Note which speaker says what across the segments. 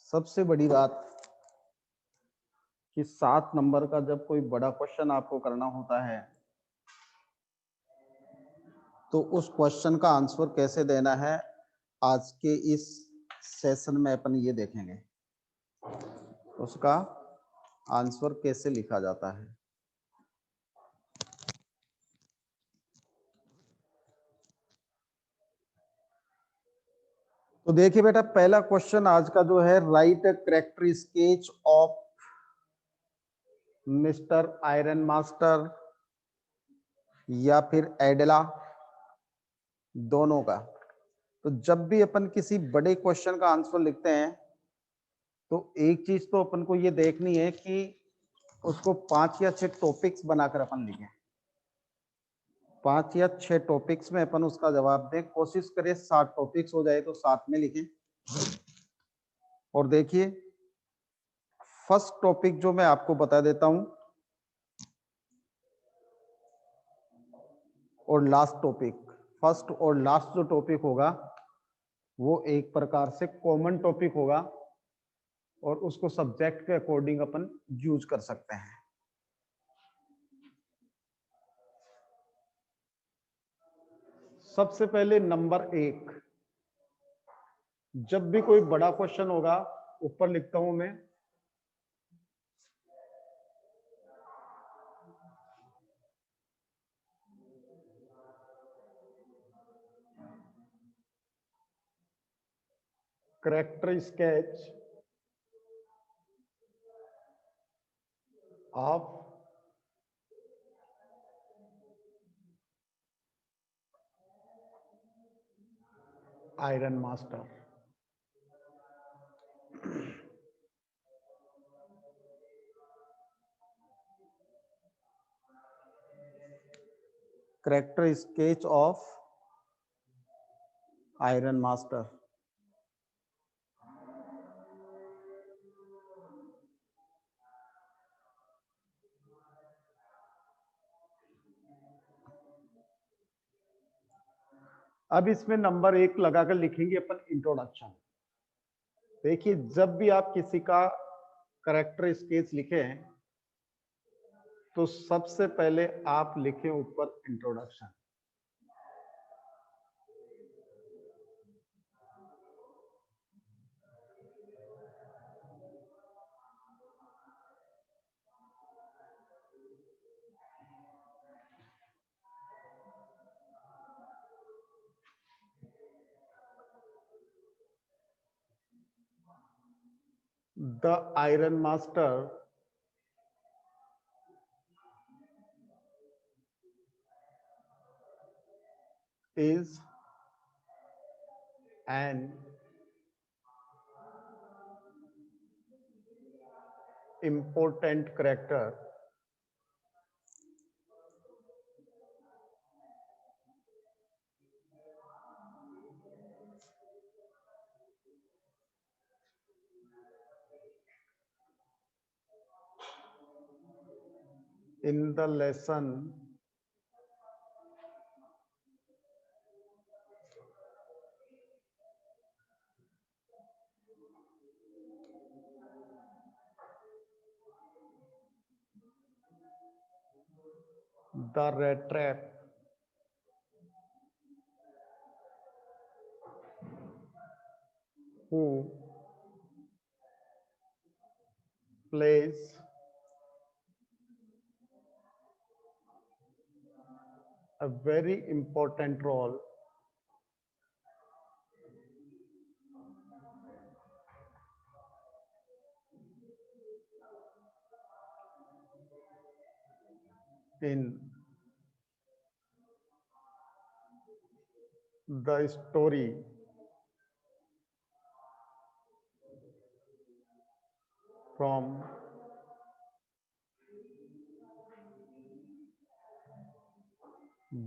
Speaker 1: सबसे बड़ी बात कि 7 नंबर का जब कोई बड़ा क्वेश्चन आपको करना होता है, तो उस क्वेश्चन का आंसर कैसे देना है, आज के इस सेशन में अपन ये देखेंगे। उसका आंसर कैसे लिखा जाता है। तो देखिए बेटा, पहला क्वेश्चन आज का जो है, right a character sketch of mister iron master या फिर एडला, दोनों का। तो जब भी अपन किसी बड़े क्वेश्चन का आंसर लिखते हैं, तो एक चीज तो अपन को ये देखनी है कि उसको 5 या 6 टॉपिक्स बनाकर अपन लिखें। 5 या 6 टॉपिक्स में अपन उसका जवाब दें। कोशिश करें 7 टॉपिक्स हो जाए तो 7 में लिखें। और देखिए, फर्स्ट टॉपिक जो मैं आपको बता देता हूं और लास्ट टॉपिक, फर्स्ट और लास्ट जो टॉपिक होगा वो एक प्रकार से कॉमन टॉपिक होगा और उसको सब्जेक्ट के अकॉर्डिंग अपन यूज कर सकते हैं। सबसे पहले नंबर 1, जब भी कोई बड़ा क्वेश्चन होगा, ऊपर लिखता हूं मैं character sketch of iron master. Character sketch of iron master. अब इसमें नंबर 1 लगाकर लिखेंगे अपन इंट्रोडक्शन। देखिए, जब भी आप किसी का कैरेक्टर स्केच लिखें, तो सबसे पहले आप लिखें ऊपर introduction. The iron master is an important character in the lesson The Rat Trap, who plays a very important role in the story from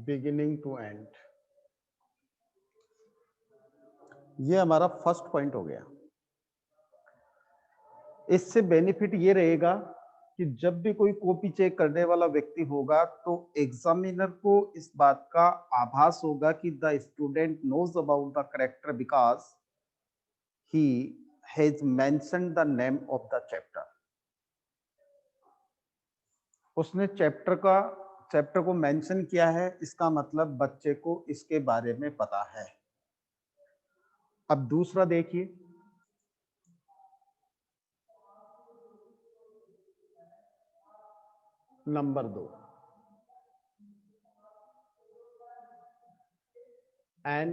Speaker 1: beginning to end। ये हमारा फर्स्ट पॉइंट हो गया। इससे बेनिफिट ये रहेगा कि जब भी कोई कॉपी चेक करने वाला व्यक्ति होगा, तो एग्जामिनर को इस बात का आभास होगा कि the student knows about the character because he has mentioned the name of the chapter. उसने चैप्टर को मेंशन किया है, इसका मतलब बच्चे को इसके बारे में पता है। अब दूसरा देखिए, number 2, N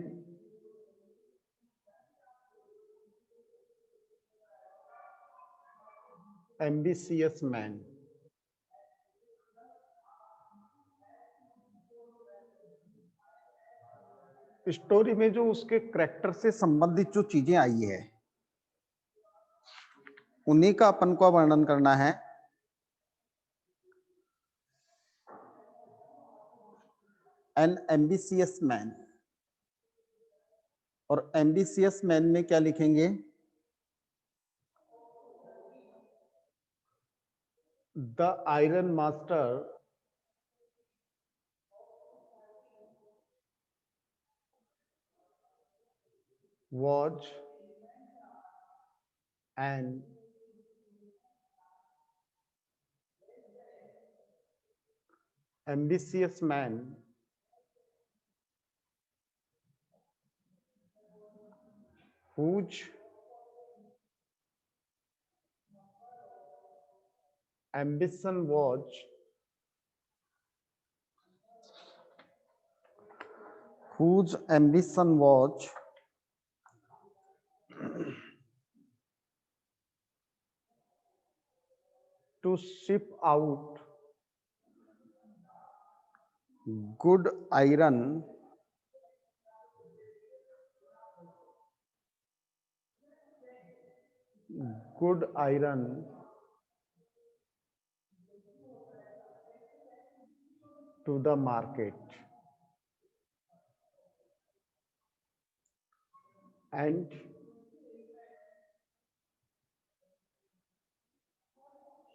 Speaker 1: ambitious man story में जो उसके करैक्टर से संबंधित जो चीजें आई है उन्हीं का अपन को वर्णन करना है। एन एम्बिशियस मैन, और एम्बिशियस मैन में क्या लिखेंगे? The iron master was an ambitious man whose ambition was to ship out good iron to the market, and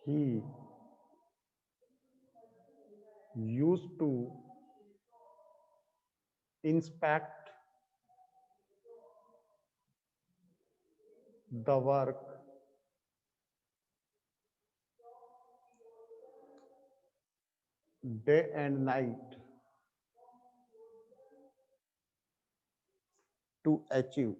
Speaker 1: he used to inspect the work day and night to achieve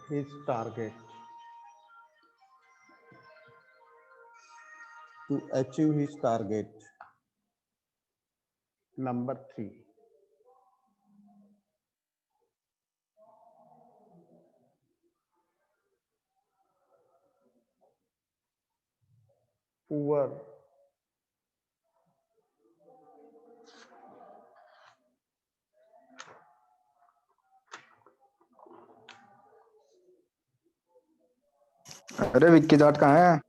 Speaker 1: his target. To achieve his target. Number 3, poor
Speaker 2: अरे विक्की जाट कहाँ है?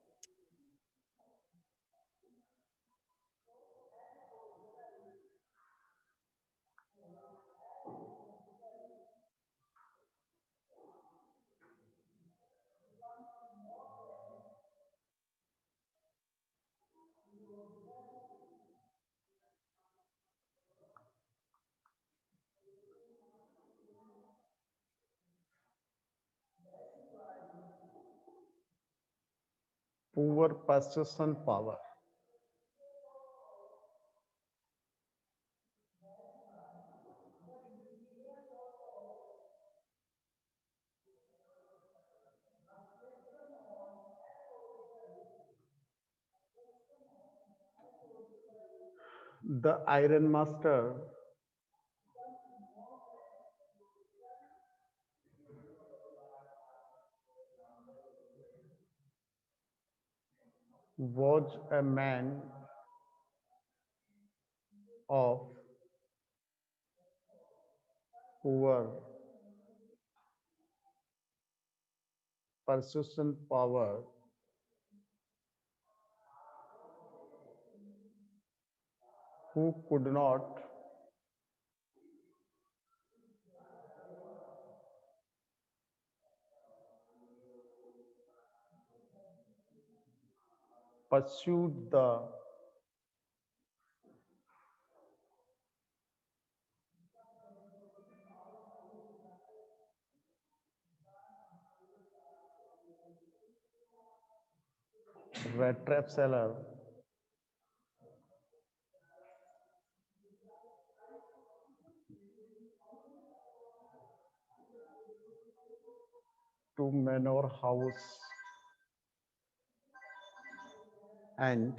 Speaker 1: poor persuasion power. The Iron Master was a man of poor persuasion power who could not pursued the rat trap seller to manor house and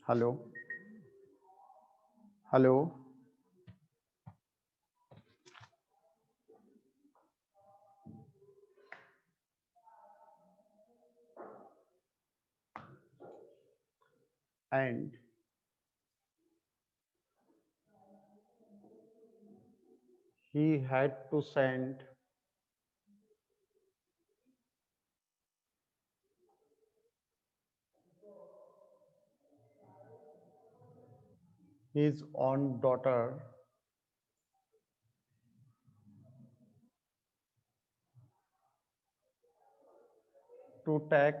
Speaker 1: hello hello and he had to send his own daughter to take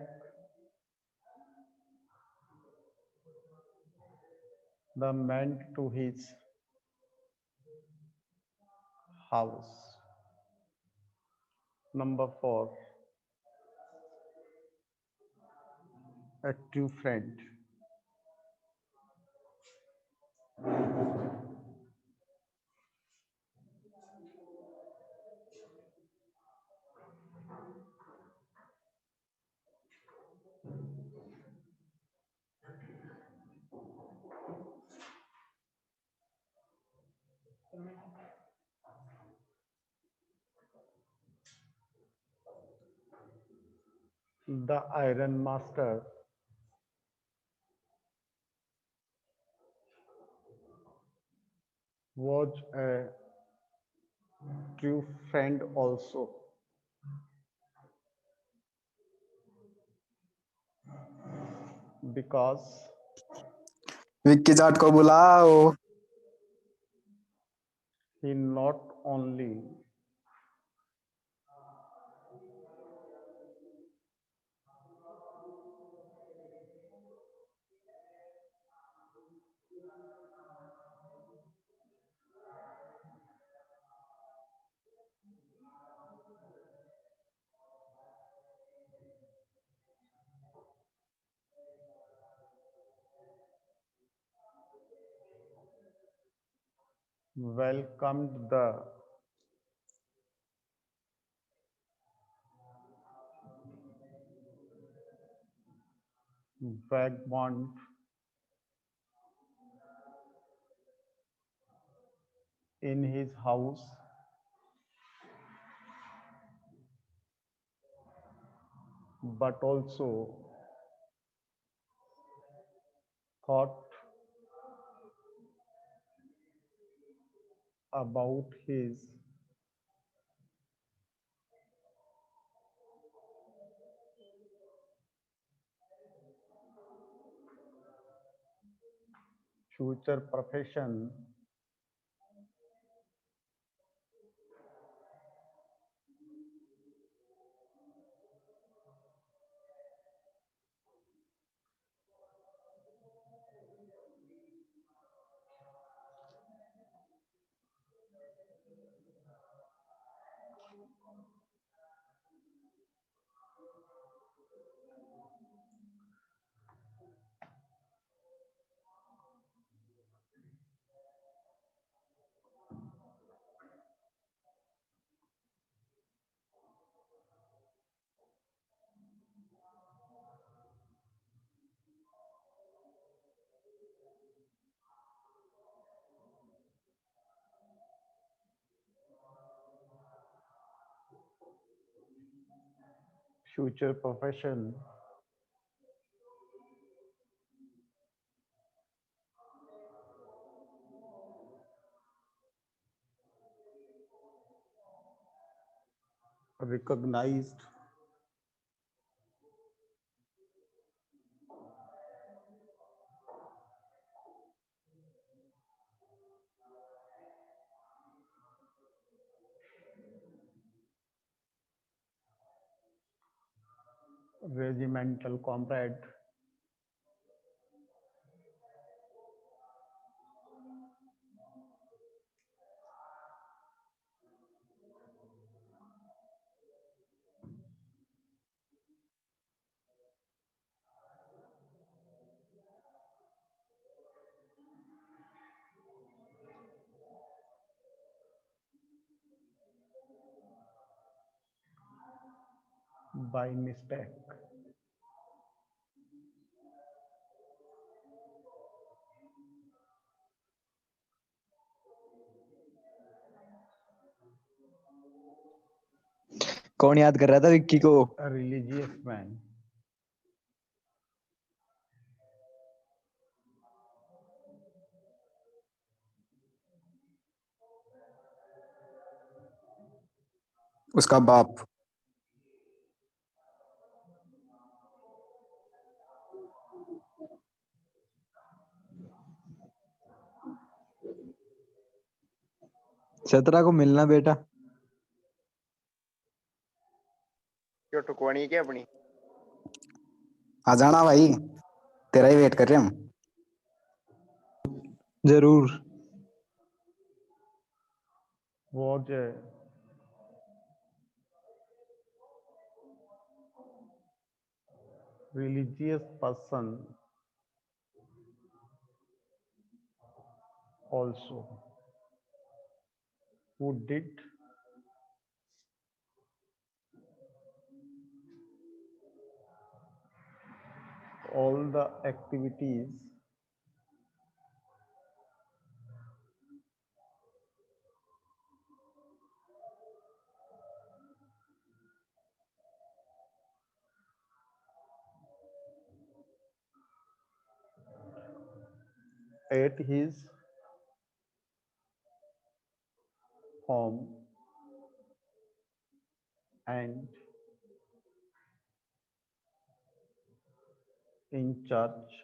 Speaker 1: the man to his house. Number 4, a true friend. The Iron Master was a true friend also because
Speaker 2: Vicky Jat को बुलाओ।
Speaker 1: he not only welcomed the vagabond in his house, but also thought about his future profession future profession recognized regimental comrade, by mistake,
Speaker 2: कौन याद कर रहा था विक्की को?
Speaker 1: a religious man,
Speaker 2: उसका बाप। छतरा को मिलना बेटा।
Speaker 3: क्यों ठुकवानी है क्या अपनी?
Speaker 2: आ जाना भाई, तेरा ही वेट कर रहे हम। जरूर।
Speaker 1: was a religious person also who did all the activities at his home and in church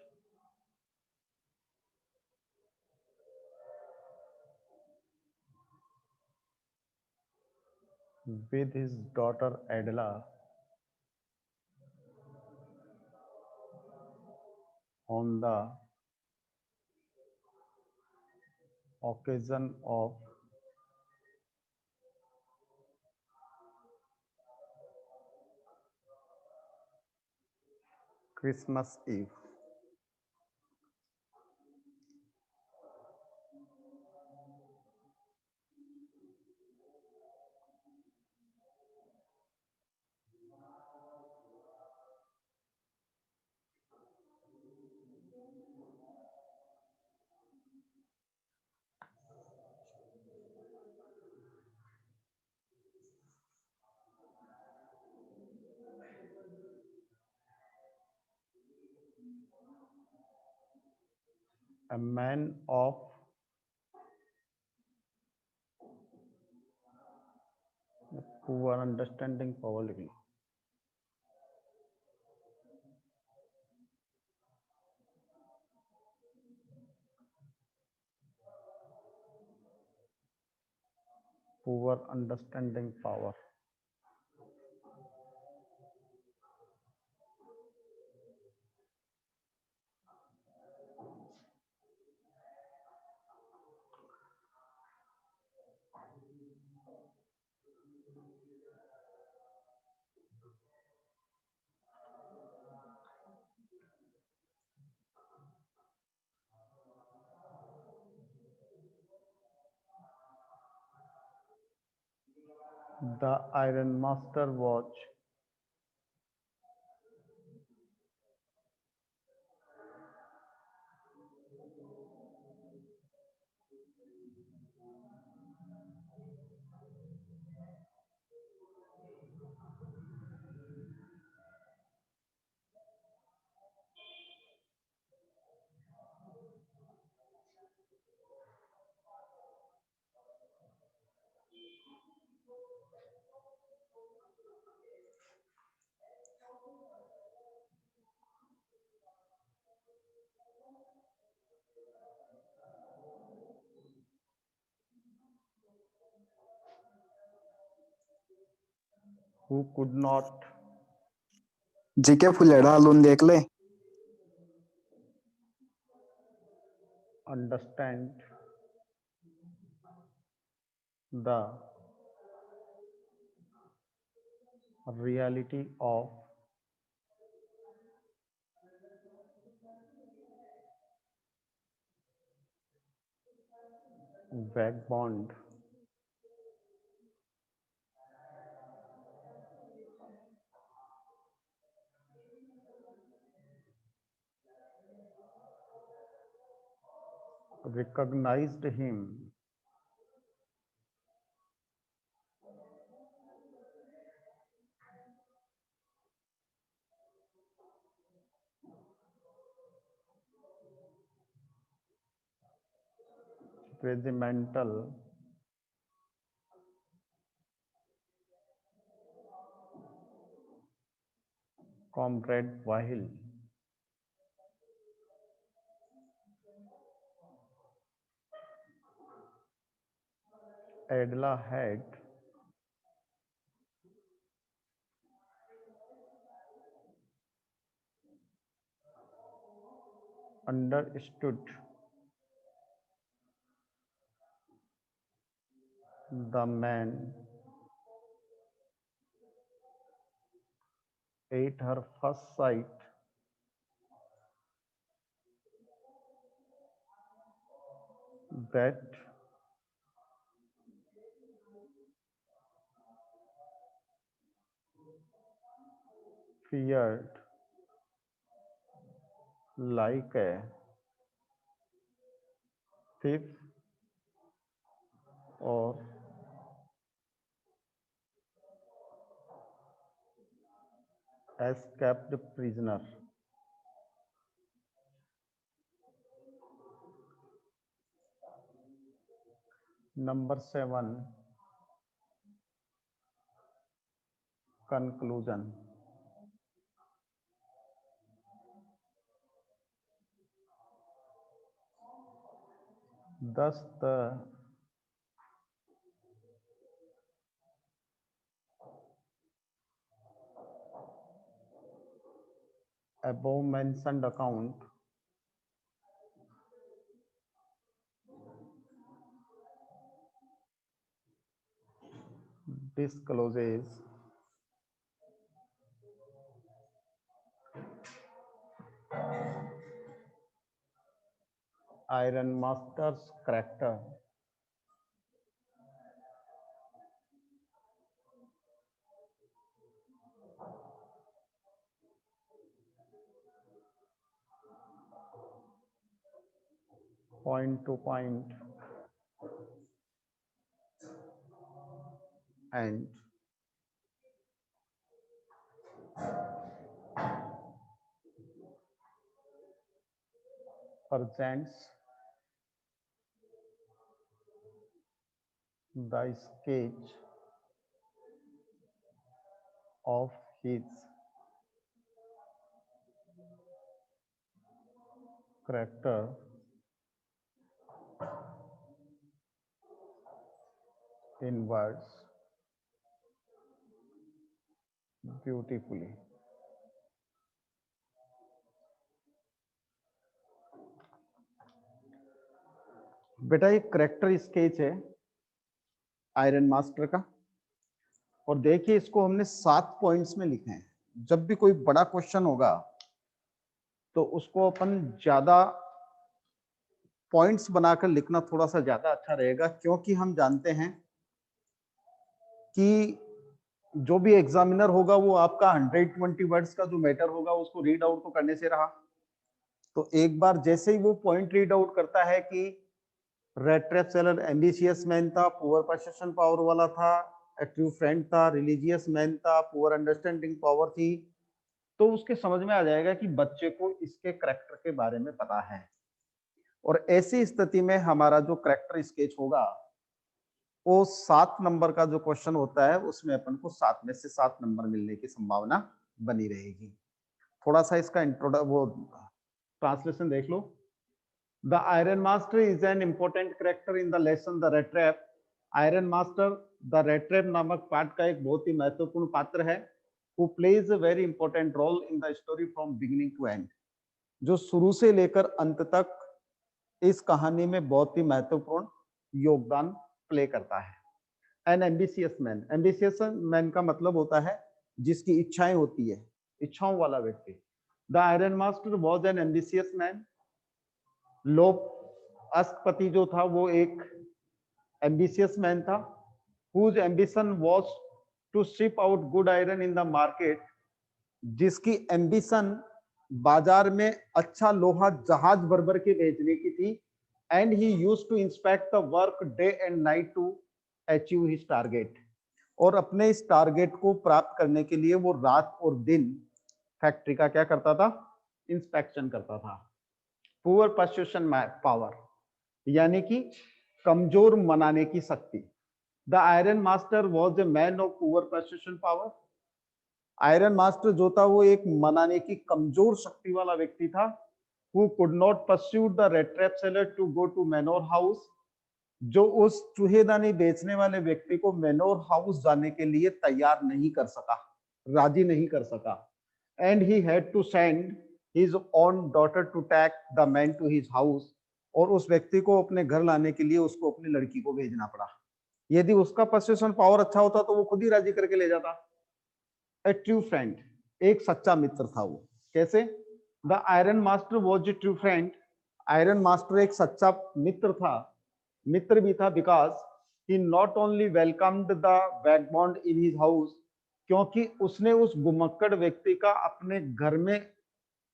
Speaker 1: with his daughter Adela on the occasion of Christmas Eve. A man of poor understanding power लिख लो। poor understanding power the iron master was who could not
Speaker 2: जीके फुलेड़ा लून देख ले।
Speaker 1: Understand the reality of vagabond recognized him regimental comrade while Adela had understood the man at her first sight that feared like a thief or escaped prisoner. Number 7, conclusion. Thus, the above mentioned account discloses Iron Master's character point to point and presents the sketch of his character in words beautifully. बेटा ये character sketch है iron master का और देखिए इसको हमने 7 points में लिखे हैं। जब भी कोई बड़ा क्वेश्चन होगा तो उसको अपन ज्यादा पॉइंट्स बनाकर लिखना थोड़ा सा ज्यादा अच्छा रहेगा, क्योंकि हम जानते हैं कि जो भी एग्जामिनर होगा वो आपका 120 वर्ड्स का जो मैटर होगा उसको रीड आउट तो करने से रहा, तो एक बार जैसे ही वो पॉइंट रीड आउट करता है कि red trap seller ambitious man था, पुअर परसेप्शन पावर वाला था, ए ट्रू फ्रेंड था, रिलीजियस मैन था, पुअर अंडरस्टैंडिंग पावर थी, तो उसके समझ में आ जाएगा कि बच्चे को इसके करैक्टर के बारे में पता है। और ऐसी स्थिति में हमारा जो करैक्टर स्केच होगा वो 7 नंबर का जो क्वेश्चन होता है उसमें अपन को 7 में से 7 नंबर मिलने की संभावना बनी रहेगी। थोड़ा सा इसका वो ट्रांसलेशन देख लो। The iron master is an important character in the lesson the red trap. Iron master the red trap नामक पाठ का एक बहुत ही महत्वपूर्ण पात्र है। who plays a very important role in the story from beginning to end, जो शुरू से लेकर अंत तक इस कहानी में बहुत ही महत्वपूर्ण योगदान प्ले करता है। N ambitious man, ambitious man का मतलब होता है जिसकी इच्छाएं होती है, इच्छाओं वाला व्यक्ति। The iron master was an ambitious man. लोभ अष्टपति जो था वो एक एम्बिशियस मैन था। whose ambition was to ship out good iron in the market, जिसकी एम्बिशन बाजार में अच्छा लोहा जहाज भर भर के भेजने की थी। And he used to inspect the work day and night to achieve his target, और अपने इस टारगेट को प्राप्त करने के लिए वो रात और दिन फैक्ट्री का क्या करता था, इंस्पेक्शन करता था। पुअर परसुएशन पावर, यानी कि कमजोर मनाने की शक्ति। The iron master was a man of poor persuasion power. Iron master जो था वो एक मनाने की कमजोर शक्ति वाला व्यक्ति था। Who could not pursue the red trap seller to go to manor house, जो उस चूहेदानी बेचने वाले व्यक्ति को मैनोर हाउस जाने के लिए तैयार नहीं कर सका, राजी नहीं कर सका। And he had to send his own daughter to take the man to his house, और उस व्यक्ति को अपने घर लाने के लिए उसको अपनी लड़की को भेजना पड़ा। यदि उसका परसुएशन पावर अच्छा होता तो वो खुद ही राजी करके ले जाता। ए ट्रू फ्रेंड, एक सच्चा मित्र था वो। कैसे? The iron master was a true friend. Iron master एक सच्चा मित्र था, मित्र भी था, because he not only welcomed the vagabond in his house, क्योंकि उसने उस गुमक्कड़ व्यक्ति का अपने घर में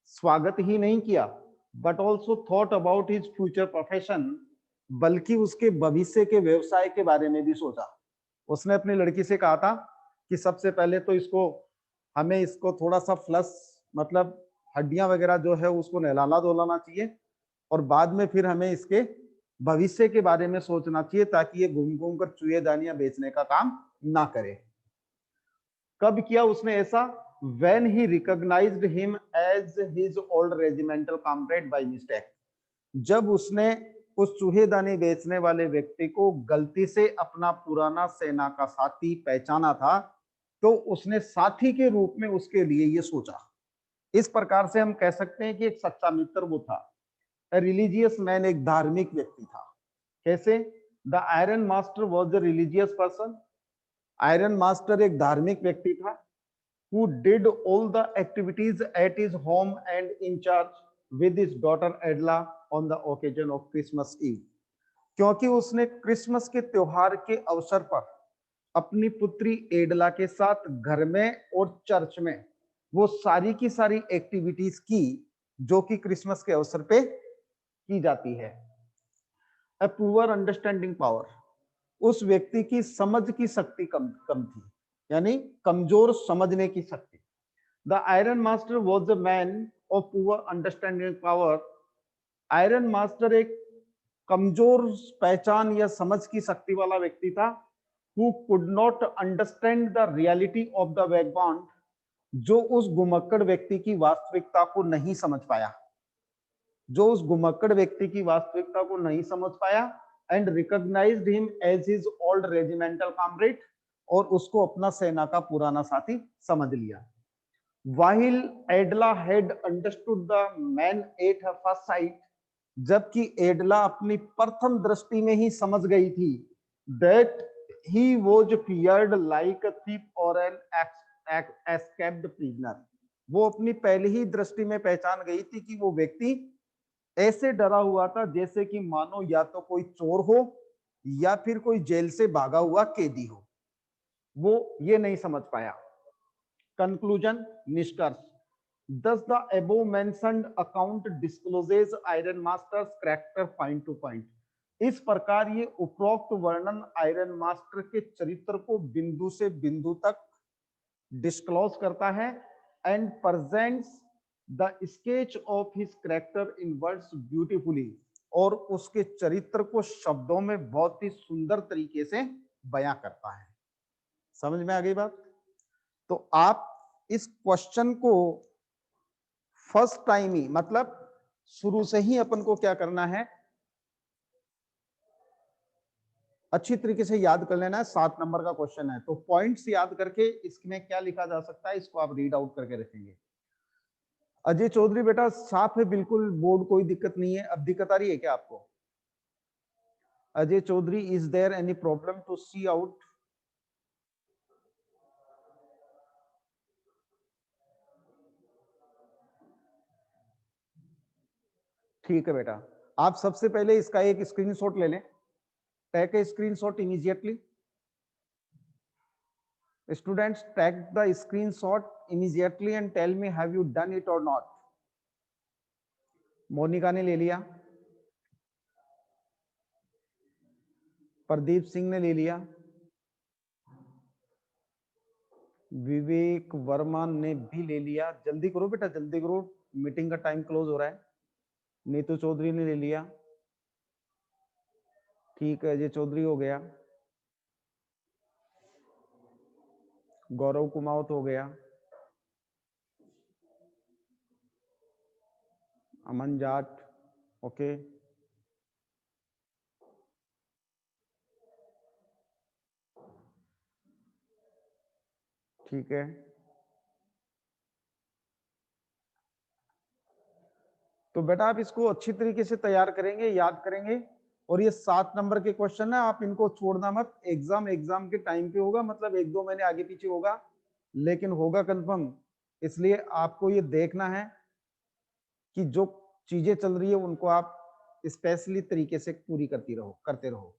Speaker 1: स्वागत ही नहीं किया, but also thought about his future profession, बल्कि उसके भविष्य के व्यवसाय के बारे में भी सोचा। उसने अपनी लड़की से कहा था कि सबसे पहले तो हमें इसको थोड़ा सा फ्लश, मतलब हड्डियां वगैरह जो है उसको नहलाना धुलाना चाहिए, और बाद में फिर हमें इसके भविष्य के बारे में सोचना चाहिए, ताकि ये घूम घूम कर चूहेदानियां बेचने का काम ना करे। कब किया उसने ऐसा? When he recognized him as his old regimental comrade by mistake, जब उसने उस चूहेदानी बेचने वाले व्यक्ति को गलती से अपना पुराना सेना का साथी पहचाना था, तो उसने साथी के रूप में उसके लिए ये सोचा। इस प्रकार से हम कह सकते हैं कि एक सच्चा मित्र वो था। रिलीजियस मैन, एक धार्मिक व्यक्ति था। कैसे? The iron master was the religious person. Iron master एक धार्मिक व्यक्ति था। who did all the activities at his home and in church with his daughter Adela on the occasion of Christmas Eve, क्योंकि उसने क्रिसमस के त्योहार के अवसर पर अपनी पुत्री एडला के साथ घर में और चर्च में वो सारी की सारी एक्टिविटीज की जो कि क्रिसमस के अवसर पे की जाती है। A poor understanding power, उस व्यक्ति की समझ की शक्ति कम थी, यानी कमजोर समझने की शक्ति। The iron master was a man of poor understanding power. Iron master एक कमजोर पहचान या समझ की शक्ति वाला व्यक्ति था। Who could not understand the reality of the vagabond, जो उस घुमक्कड़ व्यक्ति की वास्तविकता को नहीं समझ पाया, जो उस घुमक्कड़ व्यक्ति की वास्तविकता को नहीं समझ पाया। And recognised him as his old regimental comrade, और उसको अपना सेना का पुराना साथी समझ लिया। While Adela had understood the man at her first sight, जबकि एडला अपनी प्रथम दृष्टि में ही समझ गई थी that he was feared like a thief or an escaped prisoner, वो अपनी पहली ही दृष्टि में पहचान गई थी कि वो व्यक्ति ऐसे डरा हुआ था जैसे कि मानो या तो कोई चोर हो या फिर कोई जेल से भागा हुआ कैदी हो। वो ये नहीं समझ पाया। कंक्लूजन, निष्कर्ष। Thus the above mentioned account discloses Iron Master's character point to point. इस प्रकार ये उपरोक्त वर्णन आयरन मास्टर के चरित्र को बिंदु से बिंदु तक डिस्क्लोज करता है and presents the sketch of his character in words beautifully, और उसके चरित्र को शब्दों में बहुत ही सुंदर तरीके से बयां करता है। समझ में आ गई बात? तो आप इस क्वेश्चन को फर्स्ट टाइम ही, मतलब शुरू से ही अपन को क्या करना है, अच्छी तरीके से याद कर लेना है, 7 नंबर का क्वेश्चन है। तो पॉइंट्स याद करके इसमें क्या लिखा जा सकता है इसको आप रीड आउट करके रखेंगे। अजय चौधरी बेटा साफ है बिल्कुल, बोर्ड कोई दिक्कत नहीं है। अब दिक्कत आ रही है क्या आपको? Ajay Chaudhary, is there any problem to see out? ठीक है बेटा, आप सबसे पहले इसका एक स्क्रीनशॉट ले लें। Take a screenshot immediately. Students, take the screenshot immediately and tell me have you done it or not. Monika ने ले लिया, प्रदीप सिंह ने ले लिया, विवेक वर्मा ने भी ले लिया। जल्दी करो बेटा, जल्दी करो, मीटिंग का टाइम क्लोज हो रहा है। नीतू चौधरी ने ले लिया, ठीक है, अजय चौधरी हो गया, गौरव कुमावत हो गया, अमन जाट, ओके, ठीक है। तो बेटा आप इसको अच्छी तरीके से तैयार करेंगे, याद करेंगे। और ये 7 नंबर के क्वेश्चन है, आप इनको छोड़ना मत। एग्जाम के टाइम पे होगा, मतलब 1-2 महीने आगे पीछे होगा, लेकिन होगा कंफर्म। इसलिए आपको ये देखना है कि जो चीजें चल रही है उनको आप स्पेशली तरीके से पूरी करते रहो।